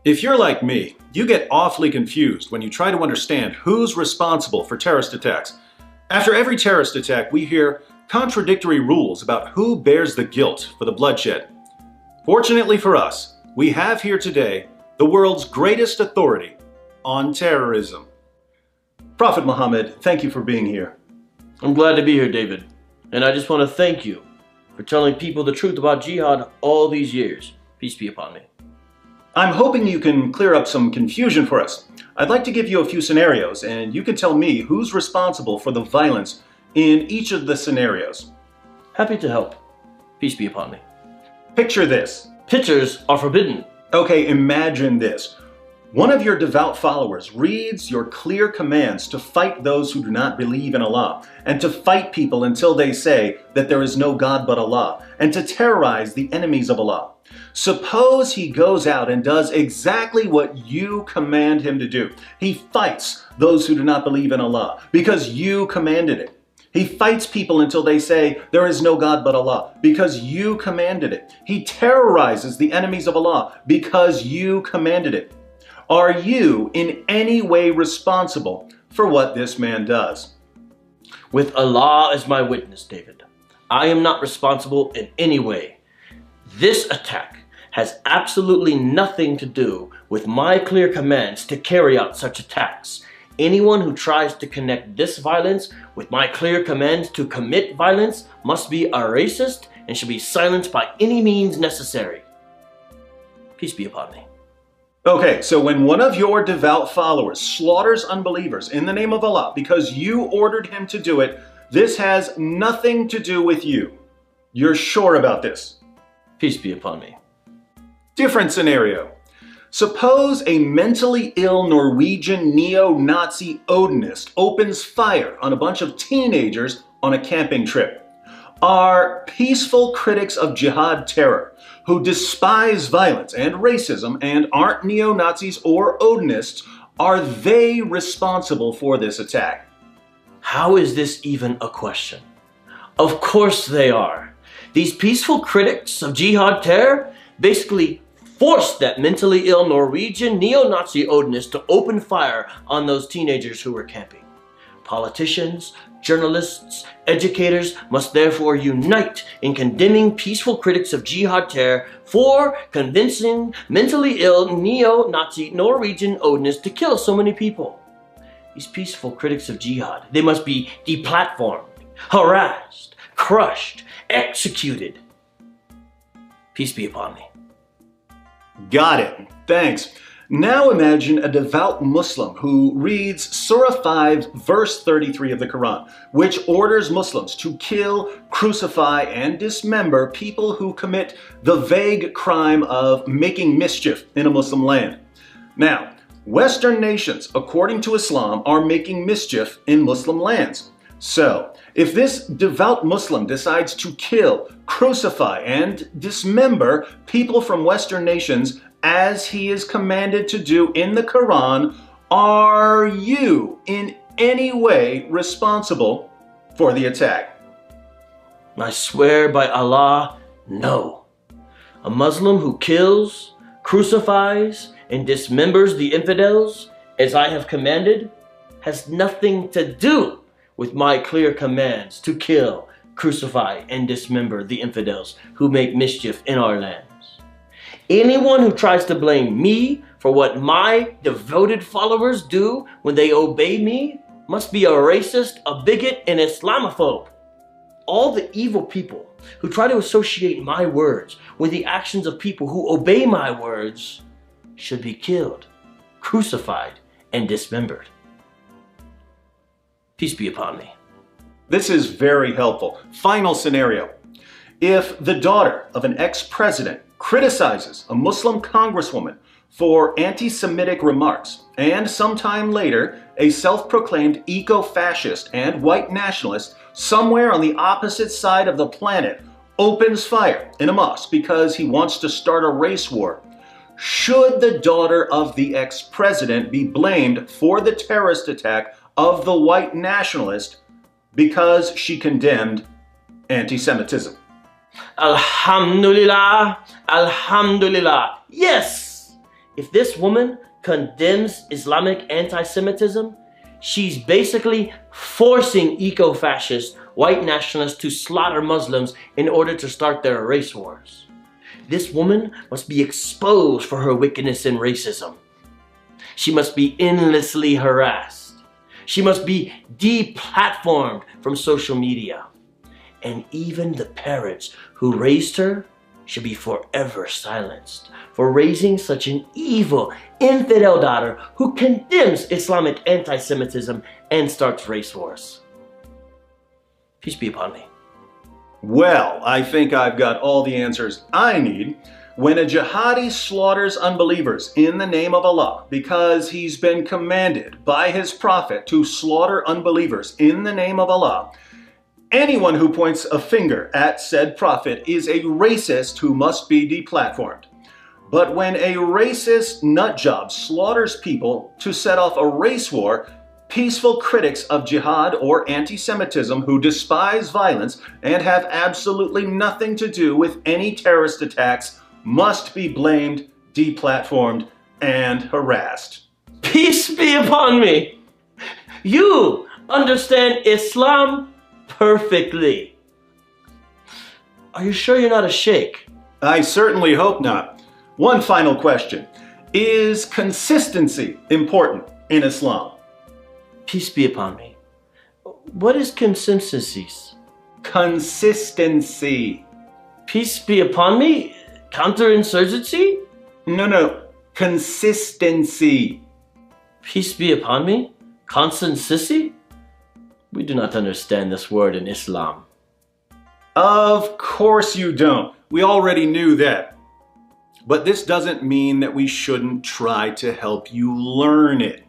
If you're like me, you get awfully confused when you try to understand who's responsible for terrorist attacks. After every terrorist attack, we hear contradictory rules about who bears the guilt for the bloodshed. Fortunately for us, we have here today the world's greatest authority on terrorism. Prophet Muhammad, thank you for being here. I'm glad to be here, David. And I just want to thank you for telling people the truth about jihad all these years. Peace be upon me. I'm hoping you can clear up some confusion for us. I'd like to give you a few scenarios, and you can tell me who's responsible for the violence in each of the scenarios. Happy to help. Peace be upon me. Picture this. Pictures are forbidden. Okay, imagine this. One of your devout followers reads your clear commands to fight those who do not believe in Allah, and to fight people until they say that there is no God but Allah, and to terrorize the enemies of Allah. Suppose he goes out and does exactly what you command him to do. He fights those who do not believe in Allah because you commanded it. He fights people until they say there is no God but Allah because you commanded it. He terrorizes the enemies of Allah because you commanded it. Are you in any way responsible for what this man does? With Allah as my witness, David, I am not responsible in any way. This attack has absolutely nothing to do with my clear commands to carry out such attacks. Anyone who tries to connect this violence with my clear commands to commit violence must be a racist and should be silenced by any means necessary. Peace be upon me. Okay, so when one of your devout followers slaughters unbelievers in the name of Allah because you ordered him to do it, this has nothing to do with you. You're sure about this? Peace be upon me. Different scenario. Suppose a mentally ill Norwegian neo-Nazi Odinist opens fire on a bunch of teenagers on a camping trip. Are peaceful critics of jihad terror, who despise violence and racism and aren't neo-Nazis or Odinists, are they responsible for this attack? How is this even a question? Of course they are. These peaceful critics of jihad terror basically forced that mentally ill Norwegian neo-Nazi Odinist to open fire on those teenagers who were camping. Politicians, journalists, educators must therefore unite in condemning peaceful critics of jihad terror for convincing mentally ill neo-Nazi Norwegian Odinists to kill so many people. These peaceful critics of jihad, they must be deplatformed, harassed, crushed, executed. Peace be upon me. Got it. Thanks. Now imagine a devout Muslim who reads Surah 5, verse 33 of the Quran, which orders Muslims to kill, crucify, and dismember people who commit the vague crime of making mischief in a Muslim land. Now, Western nations, according to Islam, are making mischief in Muslim lands. So, if this devout Muslim decides to kill, crucify, and dismember people from Western nations as he is commanded to do in the Quran, are you in any way responsible for the attack? I swear by Allah, no. A Muslim who kills, crucifies, and dismembers the infidels, as I have commanded, has nothing to do with my clear commands to kill, crucify, and dismember the infidels who make mischief in our lands. Anyone who tries to blame me for what my devoted followers do when they obey me must be a racist, a bigot, and Islamophobe. All the evil people who try to associate my words with the actions of people who obey my words should be killed, crucified, and dismembered. Peace be upon me. This is very helpful. Final scenario. If the daughter of an ex-president criticizes a Muslim congresswoman for anti-Semitic remarks, and sometime later a self-proclaimed eco-fascist and white nationalist somewhere on the opposite side of the planet opens fire in a mosque because he wants to start a race war, should the daughter of the ex-president be blamed for the terrorist attack of the white nationalist because she condemned anti-Semitism? Alhamdulillah, Alhamdulillah. Yes, If this woman condemns Islamic anti-Semitism, she's basically forcing eco-fascist white nationalists to slaughter Muslims in order to start their race wars. This woman must be exposed for her wickedness and racism. She must be endlessly harassed. She must be deplatformed from social media. And even the parents who raised her should be forever silenced for raising such an evil, infidel daughter who condemns Islamic anti-Semitism and starts race wars. Peace be upon me. Well, I think I've got all the answers I need. When a jihadi slaughters unbelievers in the name of Allah because he's been commanded by his prophet to slaughter unbelievers in the name of Allah, anyone who points a finger at said prophet is a racist who must be deplatformed. But when a racist nutjob slaughters people to set off a race war, peaceful critics of jihad or anti-Semitism who despise violence and have absolutely nothing to do with any terrorist attacks must be blamed, deplatformed, and harassed. Peace be upon me. You understand Islam perfectly. Are you sure you're not a sheikh? I certainly hope not. One final question. Is consistency important in Islam? Peace be upon me. What is consistencies? Consistency. Peace be upon me? Counterinsurgency? No. Consistency. Peace be upon me? Constancy? We do not understand this word in Islam. Of course you don't. We already knew that. But this doesn't mean that we shouldn't try to help you learn it.